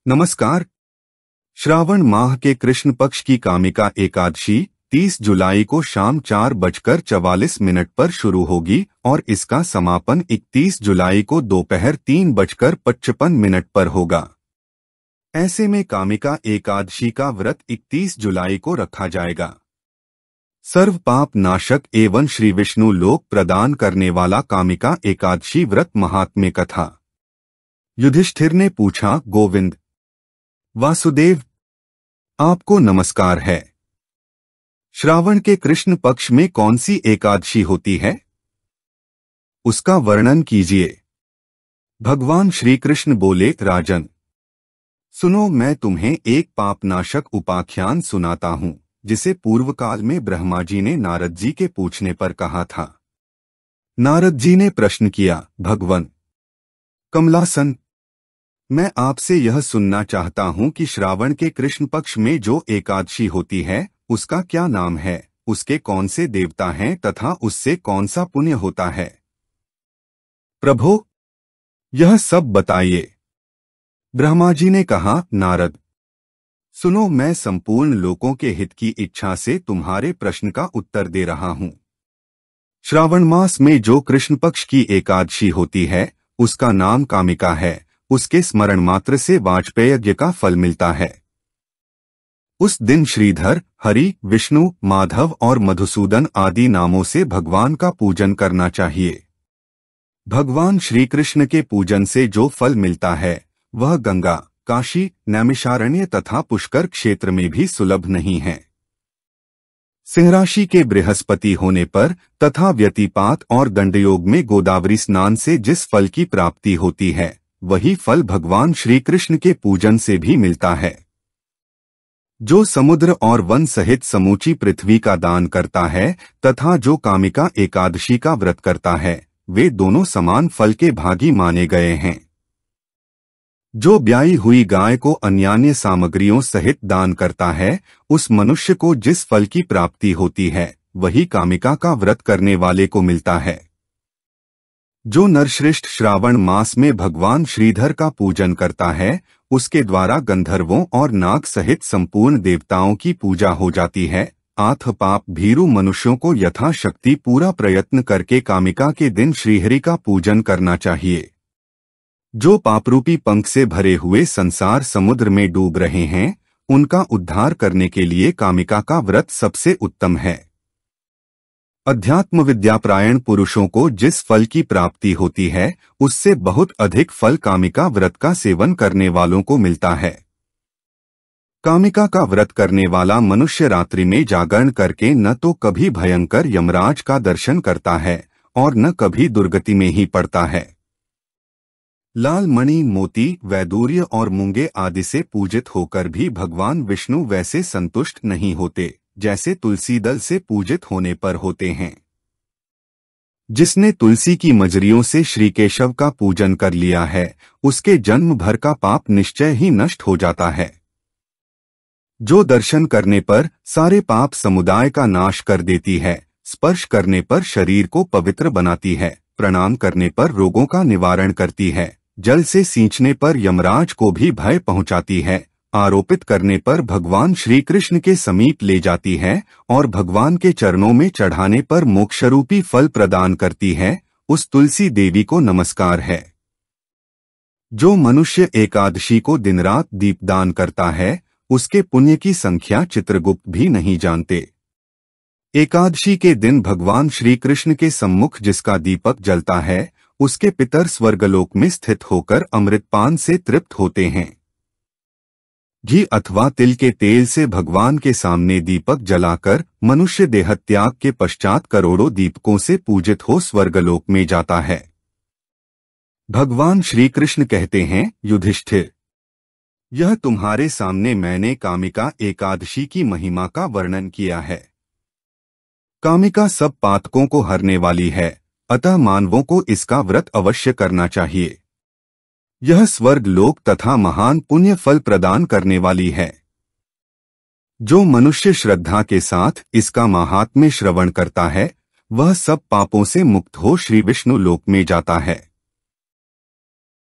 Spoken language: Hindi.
नमस्कार। श्रावण माह के कृष्ण पक्ष की कामिका एकादशी 30 जुलाई को शाम 4:44 पर शुरू होगी और इसका समापन 31 जुलाई को दोपहर 3:55 पर होगा। ऐसे में कामिका एकादशी का व्रत 31 जुलाई को रखा जाएगा। सर्व पाप नाशक एवं श्री विष्णु लोक प्रदान करने वाला कामिका एकादशी व्रत महात्म्य कथा। युधिष्ठिर ने पूछा, गोविंद वासुदेव, आपको नमस्कार है। श्रावण के कृष्ण पक्ष में कौन सी एकादशी होती है, उसका वर्णन कीजिए। भगवान श्री कृष्ण बोले, राजन सुनो, मैं तुम्हें एक पापनाशक उपाख्यान सुनाता हूं, जिसे पूर्व काल में ब्रह्मा जी ने नारद जी के पूछने पर कहा था। नारद जी ने प्रश्न किया, भगवन कमलासन, मैं आपसे यह सुनना चाहता हूं कि श्रावण के कृष्ण पक्ष में जो एकादशी होती है उसका क्या नाम है, उसके कौन से देवता हैं तथा उससे कौन सा पुण्य होता है। प्रभो, यह सब बताइए। ब्रह्मा जी ने कहा, नारद सुनो, मैं संपूर्ण लोकों के हित की इच्छा से तुम्हारे प्रश्न का उत्तर दे रहा हूं। श्रावण मास में जो कृष्ण पक्ष की एकादशी होती है उसका नाम कामिका है। उसके स्मरण मात्र से वाजपेय यज्ञ का फल मिलता है। उस दिन श्रीधर, हरि, विष्णु, माधव और मधुसूदन आदि नामों से भगवान का पूजन करना चाहिए। भगवान श्री कृष्ण के पूजन से जो फल मिलता है वह गंगा, काशी, नैमिषारण्य तथा पुष्कर क्षेत्र में भी सुलभ नहीं है। सिंह राशि के बृहस्पति होने पर तथा व्यतिपात और दंडयोग में गोदावरी स्नान से जिस फल की प्राप्ति होती है वही फल भगवान श्री कृष्ण के पूजन से भी मिलता है। जो समुद्र और वन सहित समूची पृथ्वी का दान करता है तथा जो कामिका एकादशी का व्रत करता है वे दोनों समान फल के भागी माने गए हैं। जो ब्याई हुई गाय को अन्यान्य सामग्रियों सहित दान करता है उस मनुष्य को जिस फल की प्राप्ति होती है वही कामिका का व्रत करने वाले को मिलता है। जो नरश्रेष्ठ श्रावण मास में भगवान श्रीधर का पूजन करता है उसके द्वारा गंधर्वों और नाग सहित संपूर्ण देवताओं की पूजा हो जाती है। आठ पाप भीरु मनुष्यों को यथाशक्ति पूरा प्रयत्न करके कामिका के दिन श्रीहरि का पूजन करना चाहिए। जो पापरूपी पंख से भरे हुए संसार समुद्र में डूब रहे हैं उनका उद्धार करने के लिए कामिका का व्रत सबसे उत्तम है। अध्यात्म विद्यापरायण पुरुषों को जिस फल की प्राप्ति होती है उससे बहुत अधिक फल कामिका व्रत का सेवन करने वालों को मिलता है। कामिका का व्रत करने वाला मनुष्य रात्रि में जागरण करके न तो कभी भयंकर यमराज का दर्शन करता है और न कभी दुर्गति में ही पड़ता है। लाल मणि, मोती, वैदूर्य और मूंगे आदि से पूजित होकर भी भगवान विष्णु वैसे संतुष्ट नहीं होते जैसे तुलसी दल से पूजित होने पर होते हैं। जिसने तुलसी की मजरियों से श्री केशव का पूजन कर लिया है उसके जन्म भर का पाप निश्चय ही नष्ट हो जाता है। जो दर्शन करने पर सारे पाप समुदाय का नाश कर देती है, स्पर्श करने पर शरीर को पवित्र बनाती है, प्रणाम करने पर रोगों का निवारण करती है, जल से सींचने पर यमराज को भी भय पहुंचाती है, आरोपित करने पर भगवान श्री कृष्ण के समीप ले जाती है और भगवान के चरणों में चढ़ाने पर मोक्षरूपी फल प्रदान करती है, उस तुलसी देवी को नमस्कार है। जो मनुष्य एकादशी को दिन रात दीपदान करता है उसके पुण्य की संख्या चित्रगुप्त भी नहीं जानते। एकादशी के दिन भगवान श्री कृष्ण के सम्मुख जिसका दीपक जलता है उसके पितर स्वर्गलोक में स्थित होकर अमृतपान से तृप्त होते हैं। घी अथवा तिल के तेल से भगवान के सामने दीपक जलाकर मनुष्य देहत्याग के पश्चात करोड़ों दीपकों से पूजित हो स्वर्गलोक में जाता है। भगवान श्री कृष्ण कहते हैं, युधिष्ठिर, यह तुम्हारे सामने मैंने कामिका एकादशी की महिमा का वर्णन किया है। कामिका सब पातकों को हरने वाली है, अतः मानवों को इसका व्रत अवश्य करना चाहिए। यह स्वर्ग लोक तथा महान पुण्य फल प्रदान करने वाली है। जो मनुष्य श्रद्धा के साथ इसका महात्म्य श्रवण करता है वह सब पापों से मुक्त हो श्री विष्णु लोक में जाता है।